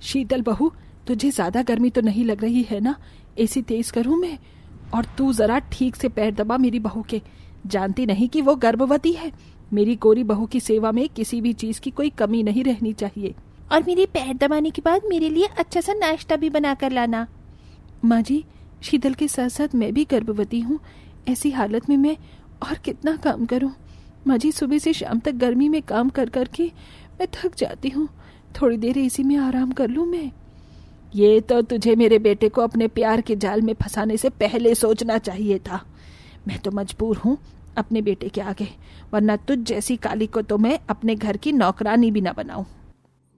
शीतल बहू, तुझे ज्यादा गर्मी तो नहीं लग रही है ना? एसी तेज करूं मैं? और तू जरा ठीक से पैर दबा मेरी बहू के। जानती नहीं कि वो गर्भवती है? मेरी गोरी बहू की सेवा में किसी भी चीज की कोई कमी नहीं रहनी चाहिए। और मेरे पैर दबाने के बाद मेरे लिए अच्छा सा नाश्ता भी बना कर लाना। माँ जी, शीतल के साथ साथ मैं भी गर्भवती हूँ। ऐसी हालत में मैं और कितना काम करूँ? माँ जी, सुबह से शाम तक गर्मी में काम कर कर के मैं थक जाती हूँ। थोड़ी देर इसी में आराम कर लूँ मैं। ये तो तुझे मेरे बेटे को अपने प्यार के जाल में फंसाने से पहले सोचना चाहिए था। मैं तो मजबूर हूँ अपने बेटे के आगे, वरना तुझ जैसी काली को तो मैं अपने घर की नौकरानी भी ना बनाऊं।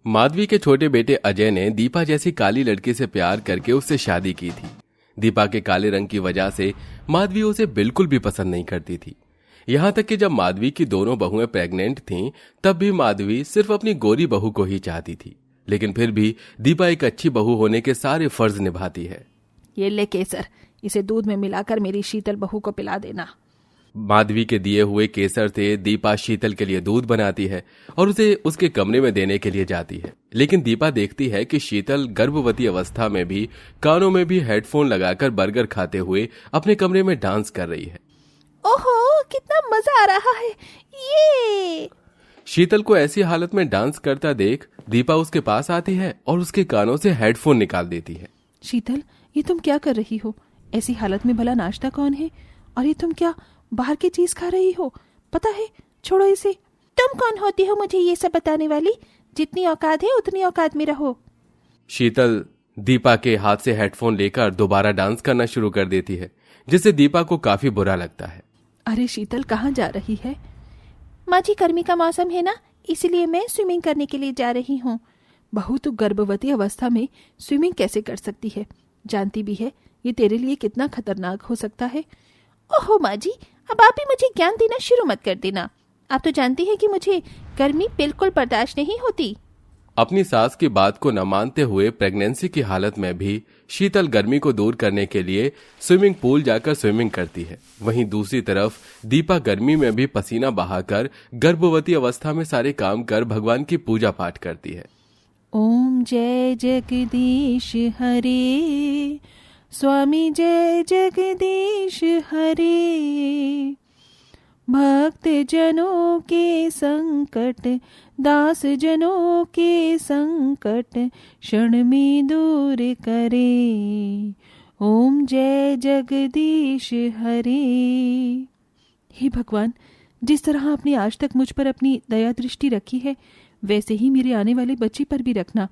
माधवी के छोटे बेटे अजय ने दीपा जैसी काली लड़की से प्यार करके उससे शादी की थी। दीपा के काले रंग की वजह से माधवी उसे बिल्कुल भी पसंद नहीं करती थी। यहाँ तक कि जब माधवी की दोनों बहुएं प्रेग्नेंट थीं, तब भी माधवी सिर्फ अपनी गोरी बहू को ही चाहती थी। लेकिन फिर भी दीपा एक अच्छी बहू होने के सारे फर्ज निभाती है। ये ले केसर, इसे दूध में मिलाकर मेरी शीतल बहू को पिला देना। माधवी के दिए हुए केसर से दीपा शीतल के लिए दूध बनाती है और उसे उसके कमरे में देने के लिए जाती है। लेकिन दीपा देखती है कि शीतल गर्भवती अवस्था में भी कानों में भी हेडफोन लगाकर बर्गर खाते हुए अपने कमरे में डांस कर रही है। ओहो, कितना मजा आ रहा है ये। शीतल को ऐसी हालत में डांस करता देख दीपा उसके पास आती है और उसके कानों से हेडफोन निकाल देती है। शीतल, ये तुम क्या कर रही हो? ऐसी हालत में भला नाश्ता कौन है? और ये तुम क्या बाहर की चीज खा रही हो? पता है, छोड़ो इसे। तुम कौन होती हो मुझे ये सब बताने वाली? जितनी औकात है उतनी औकात में रहो। शीतल दीपा के हाथ से हेडफोन लेकर दोबारा डांस करना शुरू कर देती है, जिससे दीपा को काफी बुरा लगता है। अरे शीतल, कहाँ जा रही है? माँ जी, गर्मी का मौसम है ना, इसलिए मैं स्विमिंग करने के लिए जा रही हूँ। बहू, तू गर्भवती अवस्था में स्विमिंग कैसे कर सकती है? जानती भी है ये तेरे लिए कितना खतरनाक हो सकता है। ओहो माँ जी, अब आप भी मुझे ज्ञान देना शुरू मत कर देना। आप तो जानती हैं कि मुझे गर्मी बिल्कुल बर्दाश्त नहीं होती। अपनी सास की बात को न मानते हुए प्रेगनेंसी की हालत में भी शीतल गर्मी को दूर करने के लिए स्विमिंग पूल जाकर स्विमिंग करती है। वहीं दूसरी तरफ दीपा गर्मी में भी पसीना बहाकर गर्भवती अवस्था में सारे काम कर भगवान की पूजा पाठ करती है। ओम जय जगदीश हरे, स्वामी जय जगदीश हरे। भक्त जनों के संकट, दास जनों के संकट क्षण में दूर करे। ओम जय जगदीश हरे। हे भगवान, जिस तरह आपने आज तक मुझ पर अपनी दया दृष्टि रखी है, वैसे ही मेरे आने वाले बच्चे पर भी रखना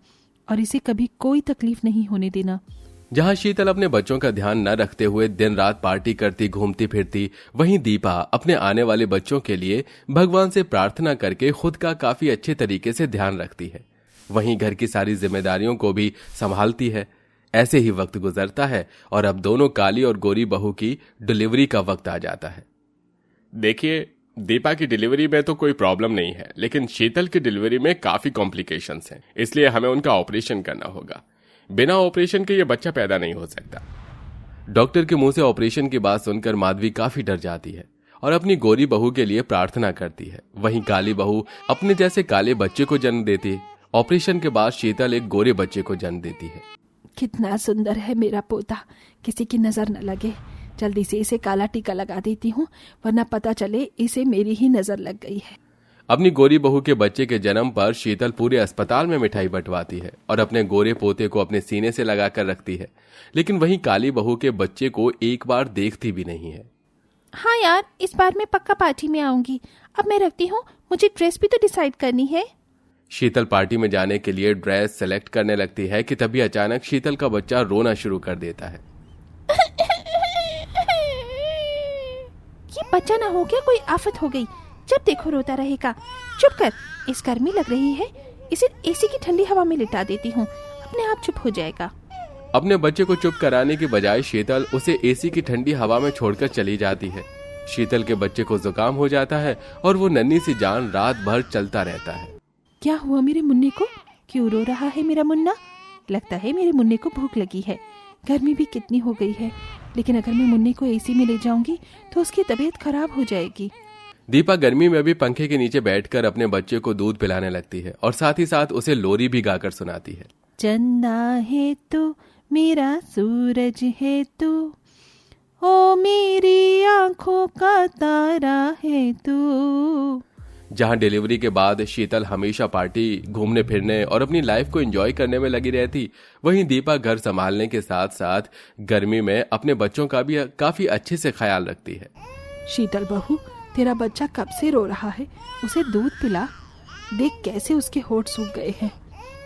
और इसे कभी कोई तकलीफ नहीं होने देना। जहां शीतल अपने बच्चों का ध्यान न रखते हुए दिन रात पार्टी करती घूमती फिरती, वहीं दीपा अपने आने वाले बच्चों के लिए भगवान से प्रार्थना करके खुद का काफी अच्छे तरीके से ध्यान रखती है। वहीं घर की सारी जिम्मेदारियों को भी संभालती है। ऐसे ही वक्त गुजरता है और अब दोनों काली और गोरी बहू की डिलीवरी का वक्त आ जाता है। देखिए, दीपा की डिलीवरी में तो कोई प्रॉब्लम नहीं है, लेकिन शीतल की डिलीवरी में काफी कॉम्प्लिकेशंस हैं, इसलिए हमें उनका ऑपरेशन करना होगा। बिना ऑपरेशन के ये बच्चा पैदा नहीं हो सकता। डॉक्टर के मुंह से ऑपरेशन की बात सुनकर माधवी काफी डर जाती है और अपनी गोरी बहू के लिए प्रार्थना करती है। वहीं काली बहू अपने जैसे काले बच्चे को जन्म देती है। ऑपरेशन के बाद शीतल एक गोरे बच्चे को जन्म देती है। कितना सुंदर है मेरा पोता, किसी की नजर न लगे। जल्दी से इसे काला टीका लगा देती हूँ, वरना पता चले इसे मेरी ही नजर लग गई है। अपनी गोरी बहू के बच्चे के जन्म पर शीतल पूरे अस्पताल में मिठाई बंटवाती है और अपने गोरे पोते को अपने सीने से लगाकर रखती है। लेकिन वहीं काली बहू के बच्चे को एक बार देखती भी नहीं है। हाँ यार, इस बार मैं पक्का पार्टी में आऊंगी। अब मैं रखती हूँ, मुझे ड्रेस भी तो डिसाइड करनी है। शीतल पार्टी में जाने के लिए ड्रेस सेलेक्ट करने लगती है कि तभी अचानक शीतल का बच्चा रोना शुरू कर देता है। ये बच्चा ना हो क्या, कोई आफत हो गई? जब देखो रोता रहेगा। चुप कर, इस गर्मी लग रही है, इसे एसी की ठंडी हवा में लिटा देती हूँ, अपने आप चुप हो जाएगा। अपने बच्चे को चुप कराने की बजाय शीतल उसे एसी की ठंडी हवा में छोड़कर चली जाती है। शीतल के बच्चे को जुकाम हो जाता है और वो नन्ही सी जान रात भर चलता रहता है। क्या हुआ मेरे मुन्ने को? क्यों रो रहा है मेरा मुन्ना? लगता है मेरे मुन्ने को भूख लगी है। गर्मी भी कितनी हो गई है, लेकिन अगर मैं मुन्ने को एसी में ले जाऊंगी तो उसकी तबीयत खराब हो जाएगी। दीपा गर्मी में भी पंखे के नीचे बैठकर अपने बच्चे को दूध पिलाने लगती है और साथ ही साथ उसे लोरी भी गाकर सुनाती है। चंदा है तू, मेरा सूरज है तू, ओ मेरी आंखों का तारा है तू। जहां डिलीवरी के बाद शीतल हमेशा पार्टी, घूमने फिरने और अपनी लाइफ को एंजॉय करने में लगी रहती, वहीं दीपा घर संभालने के साथ साथ गर्मी में अपने बच्चों का भी काफी अच्छे से ख्याल रखती है। शीतल बहू, तेरा बच्चा कब से रो रहा है, उसे दूध पिला। देख कैसे उसके होंठ सूख गए हैं।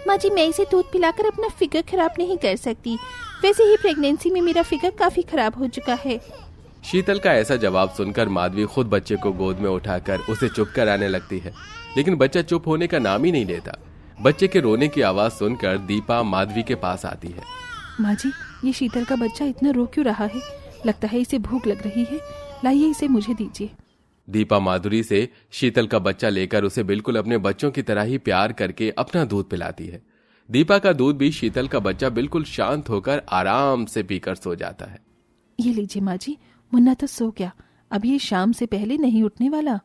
माँ जी, मैं इसे दूध पिलाकर अपना फिगर खराब नहीं कर सकती। वैसे ही प्रेगनेंसी में मेरा फिगर काफी खराब हो चुका है। शीतल का ऐसा जवाब सुनकर माधवी खुद बच्चे को गोद में उठाकर उसे चुप कराने लगती है, लेकिन बच्चा चुप होने का नाम ही नहीं लेता। बच्चे के रोने की आवाज सुनकर दीपा माधवी के पास आती है। माँ जी, ये शीतल का बच्चा इतना रो क्यों रहा है? लगता है इसे भूख लग रही है। लाइए इसे मुझे दीजिए। दीपा माधुरी से शीतल का बच्चा लेकर उसे बिल्कुल अपने बच्चों की तरह ही प्यार करके अपना दूध पिलाती है। दीपा का दूध भी शीतल का बच्चा बिल्कुल शांत होकर आराम से पीकर सो जाता है। ये लीजिए माँ जी, मुन्ना तो सो गया, अब ये शाम से पहले नहीं उठने वाला।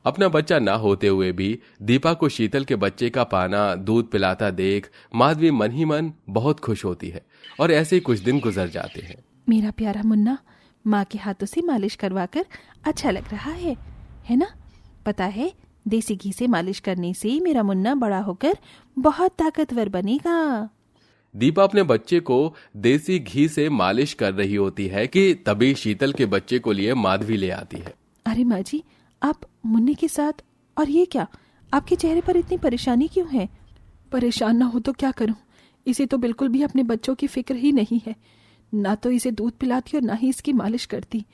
अपना बच्चा ना होते हुए भी दीपा को शीतल के बच्चे का पाना, दूध पिलाता देख माधवी मन ही मन बहुत खुश होती है और ऐसे ही कुछ दिन गुजर जाते हैं। मेरा प्यारा मुन्ना माँ के हाथों से मालिश करवाकर अच्छा लग रहा है ना? पता है, देसी घी से मालिश करने से मेरा मुन्ना बड़ा होकर बहुत ताकतवर बनेगा। दीपा अपने बच्चे को देसी घी से मालिश कर रही होती है कि तभी शीतल के बच्चे को लिए माधवी ले आती है। अरे माँ जी, आप मुन्ने के साथ, और ये क्या, आपके चेहरे पर इतनी परेशानी क्यों है? परेशान ना हो तो क्या करूं, इसे तो बिल्कुल भी अपने बच्चों की फिक्र ही नहीं है। ना तो इसे दूध पिलाती और ना ही इसकी मालिश करती।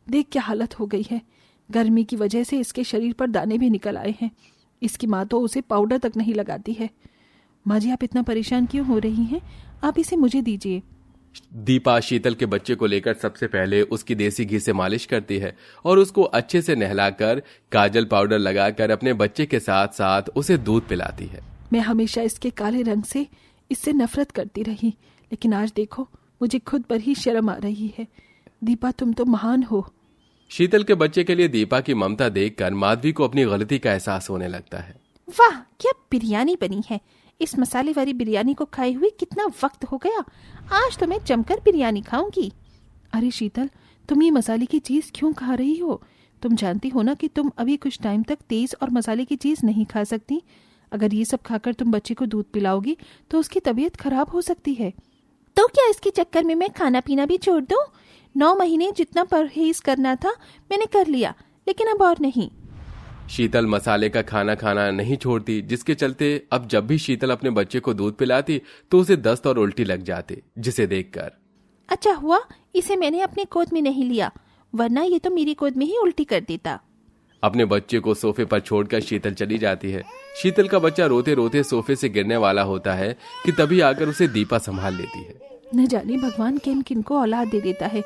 देख क्या हालत हो गई है। गर्मी की वजह से इसके शरीर पर दाने भी निकल आए हैं। इसकी माँ तो उसे पाउडर तक नहीं लगाती है। माँ जी, आप इतना परेशान क्यों हो रही हैं? आप इसे मुझे दीजिए। दीपा शीतल के बच्चे को लेकर सबसे पहले उसकी देसी घी से मालिश करती है और उसको अच्छे से नहलाकर काजल पाउडर लगाकर अपने बच्चे के साथ साथ उसे दूध पिलाती है। मैं हमेशा इसके काले रंग से इससे नफरत करती रही, लेकिन आज देखो मुझे खुद पर ही शर्म आ रही है। दीपा, तुम तो महान हो। शीतल के बच्चे के लिए दीपा की ममता देखकर माधवी को अपनी गलती का एहसास होने लगता है। वाह, क्या बिरयानी बनी है। इस मसाले वाली बिरयानी को खाए हुए कितना वक्त हो गया। आज तो मैं जमकर बिरयानी खाऊंगी। अरे शीतल, तुम ये मसाले की चीज क्यों खा रही हो? तुम जानती हो ना कि तुम अभी कुछ टाइम तक तेज और मसाले की चीज नहीं खा सकती। अगर ये सब खाकर तुम बच्चे को दूध पिलाओगी तो उसकी तबीयत खराब हो सकती है। तो क्या इसके चक्कर में मैं खाना पीना भी छोड़ दूं? 9 महीने जितना परहेज करना था मैंने कर लिया, लेकिन अब और नहीं। शीतल मसाले का खाना खाना नहीं छोड़ती, जिसके चलते अब जब भी शीतल अपने बच्चे को दूध पिलाती तो उसे दस्त और उल्टी लग जाती, जिसे देखकर अच्छा हुआ इसे मैंने अपने गोद में नहीं लिया, वरना ये तो मेरी गोद में ही उल्टी कर देता। अपने बच्चे को सोफे पर छोड़कर शीतल चली जाती है। शीतल का बच्चा रोते रोते सोफे से गिरने वाला होता है कि तभी आकर उसे दीपा संभाल लेती है। न जाने भगवान किन किन को औलाद दे देता है।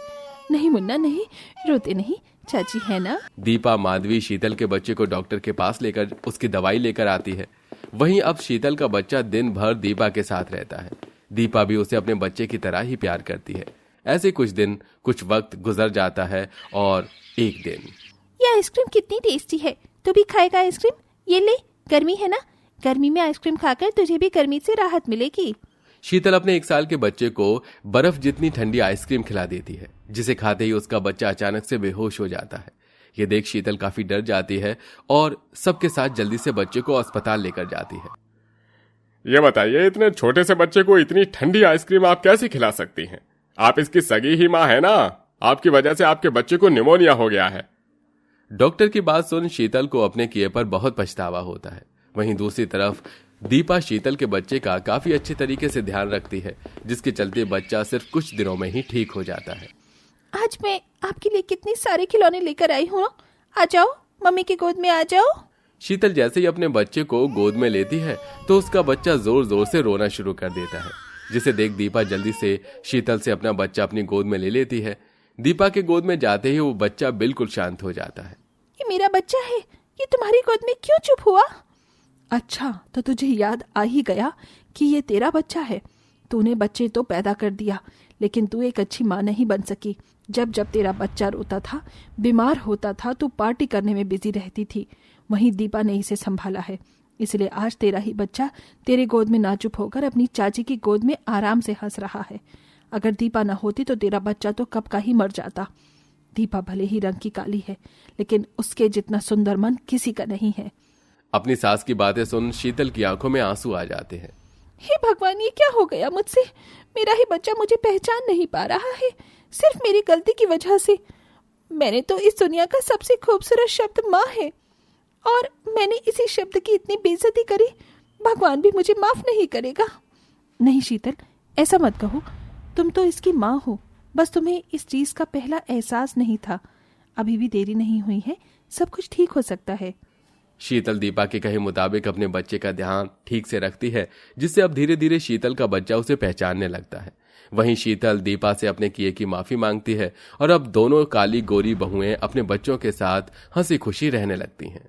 नहीं मुन्ना, नहीं, रोते नहीं, चाची है ना। दीपा माधवी शीतल के बच्चे को डॉक्टर के पास लेकर उसकी दवाई लेकर आती है। वहीं अब शीतल का बच्चा दिन भर दीपा के साथ रहता है। दीपा भी उसे अपने बच्चे की तरह ही प्यार करती है। ऐसे कुछ दिन, कुछ वक्त गुजर जाता है और एक दिन, ये आइसक्रीम कितनी टेस्टी है, तू भी खाएगा आइसक्रीम? ये ले, गर्मी है ना, गर्मी में आइसक्रीम खाकर तुझे भी गर्मी से राहत मिलेगी। शीतल अपने 1 साल के बच्चे को बर्फ जितनी ठंडी आइसक्रीम खिला देती है, जिसे खाते ही उसका बच्चा अचानक से बेहोश हो जाता है। ये देख शीतल काफी डर जाती है और सबके साथ जल्दी से बच्चे को अस्पताल लेकर जाती है। ये बताइए, इतने छोटे से बच्चे को इतनी ठंडी आइसक्रीम आप कैसे खिला सकती हैं? आप इसकी सगी ही माँ है ना। आपकी वजह से आपके बच्चे को निमोनिया हो गया है। डॉक्टर की बात सुन शीतल को अपने किए पर बहुत पछतावा होता है। वहीं दूसरी तरफ दीपा शीतल के बच्चे का काफी अच्छे तरीके से ध्यान रखती है, जिसके चलते बच्चा सिर्फ कुछ दिनों में ही ठीक हो जाता है। आज मैं आपके लिए कितने सारे खिलौने लेकर आई हूँ, आ जाओ, मम्मी की गोद में आ जाओ। शीतल जैसे ही अपने बच्चे को गोद में लेती है तो उसका बच्चा जोर जोर से रोना शुरू कर देता है, जिसे देख दीपा जल्दी से शीतल से अपना बच्चा अपनी गोद में ले लेती है। दीपा के गोद में जाते ही वो बच्चा बिल्कुल शांत हो जाता है। ये मेरा बच्चा है, ये तुम्हारी गोद में क्यों चुप हुआ? अच्छा, तो तुझे याद आ ही गया कि ये तेरा बच्चा है। तूने बच्चे तो पैदा कर दिया, लेकिन तू एक अच्छी माँ नहीं बन सकी। जब जब तेरा बच्चा रोता था, बीमार होता था, तू पार्टी करने में बिजी रहती थी। वहीं दीपा ने इसे संभाला है। इसलिए आज तेरा ही बच्चा तेरे गोद में नाचुप होकर अपनी चाची की गोद में आराम से हंस रहा है। अगर दीपा न होती तो तेरा बच्चा तो कब का ही मर जाता। दीपा भले ही रंग की काली है, लेकिन उसके जितना सुंदर मन किसी का नहीं है। अपनी सास की बातें सुन शीतल की आंखों में आंसू आ जाते हैं। हे भगवान, ये क्या हो गया मुझसे? मेरा ही बच्चा मुझे पहचान नहीं पा रहा है, सिर्फ मेरी गलती की वजह से। मैंने तो इस दुनिया का सबसे खूबसूरत शब्द माँ है, और मैंने इसी शब्द की इतनी बेइज्जती करी। भगवान भी मुझे माफ नहीं करेगा। नहीं शीतल, ऐसा मत कहो। तुम तो इसकी माँ हो, बस तुम्हें इस चीज का पहला एहसास नहीं था। अभी भी देरी नहीं हुई है, सब कुछ ठीक हो सकता है। शीतल दीपा के कहे मुताबिक अपने बच्चे का ध्यान ठीक से रखती है, जिससे अब धीरे धीरे शीतल का बच्चा उसे पहचानने लगता है। वहीं शीतल दीपा से अपने किए की माफी मांगती है और अब दोनों काली गोरी बहुएं अपने बच्चों के साथ हंसी खुशी रहने लगती हैं।